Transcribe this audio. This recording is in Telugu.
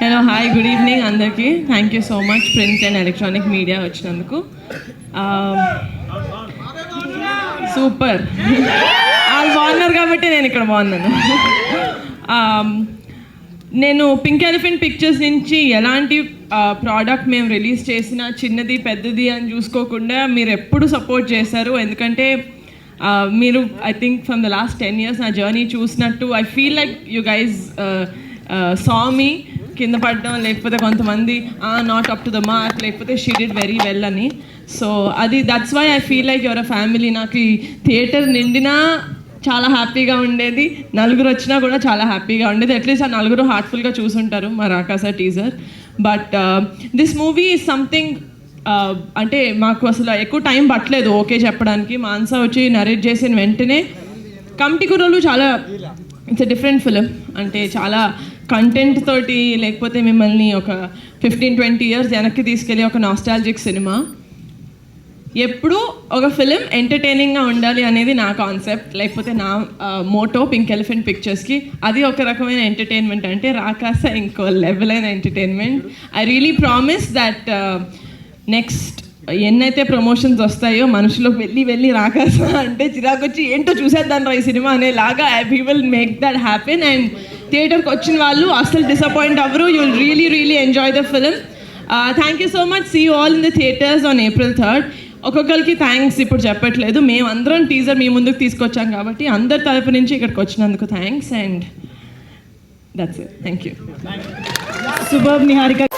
హలో హాయ్ గుడ్ ఈవినింగ్ అందరికీ. Thank you so much print and electronic media వచ్చినందుకు. సూపర్, వాళ్ళు బాగున్నారు కాబట్టి నేను ఇక్కడ బాగున్నాను. నేను పింక్ ఎలిఫెంట్ పిక్చర్స్ నుంచి ఎలాంటి ప్రోడక్ట్ మేము రిలీజ్ చేసినా చిన్నది పెద్దది అని చూసుకోకుండా మీరు ఎప్పుడు సపోర్ట్ చేశారు. ఎందుకంటే మీరు I think from the last 10 years నా జర్నీ చూసినట్టు I feel like you guys saw me కింద పడడం, లేకపోతే కొంతమంది not up to the mark, లేకపోతే షీ డిడ్ వెరీ వెల్ అని. సో అది that's why I feel like your a family. నాకు ఈ థియేటర్ నిండినా చాలా హ్యాపీగా ఉండేది, నలుగురు వచ్చినా కూడా చాలా హ్యాపీగా ఉండేది. అట్లీస్ట్ ఆ నలుగురు హార్ట్ఫుల్గా చూసుంటారు మా Rakasa teaser. But this movie is something, అంటే మాకు అసలు ఎక్కువ టైం పట్టలేదు ఓకే చెప్పడానికి. మాన్సా వచ్చి నరేట్ చేసిన వెంటనే కమిటీ కుర్రోళ్ళు చాలా ఇట్స్ ఎ డిఫరెంట్ ఫిలిం. అంటే చాలా కంటెంట్ తోటి, లేకపోతే మిమ్మల్ని ఒక 15-20 years వెనక్కి తీసుకెళ్ళి ఒక నాస్టాలజిక్ సినిమా. ఎప్పుడు ఒక ఫిలిం ఎంటర్టైనింగ్గా ఉండాలి అనేది నా కాన్సెప్ట్, లేకపోతే నా మోటో పింక్ ఎలిఫెంట్ పిక్చర్స్కి. అది ఒక రకమైన ఎంటర్టైన్మెంట్ అంటే రాకాస ఇంకో లెవెల్ అయిన entertainment. I really promise that next ఎన్నైతే ప్రమోషన్స్ వస్తాయో మనుషులకు వెళ్ళి రాకాస అంటే చిరాకు వచ్చి ఏంటో చూసేద్దాం రా ఈ సినిమా అనేలాగా we will make that happen. And థియేటర్కి వచ్చిన వాళ్ళు అస్సలు డిసప్పాయింట్ అవ్వరు. You will really enjoy the film. Thank you so much. See you all in the theatres on April 3rd. ఒక్కొక్కరికి థ్యాంక్స్ ఇప్పుడు చెప్పట్లేదు, మేము అందరం టీజర్ మీ ముందుకు తీసుకొచ్చాం కాబట్టి అందరి తరపు నుంచి ఇక్కడికి వచ్చినందుకు thanks. And that's it. Thank you. Super Niharika.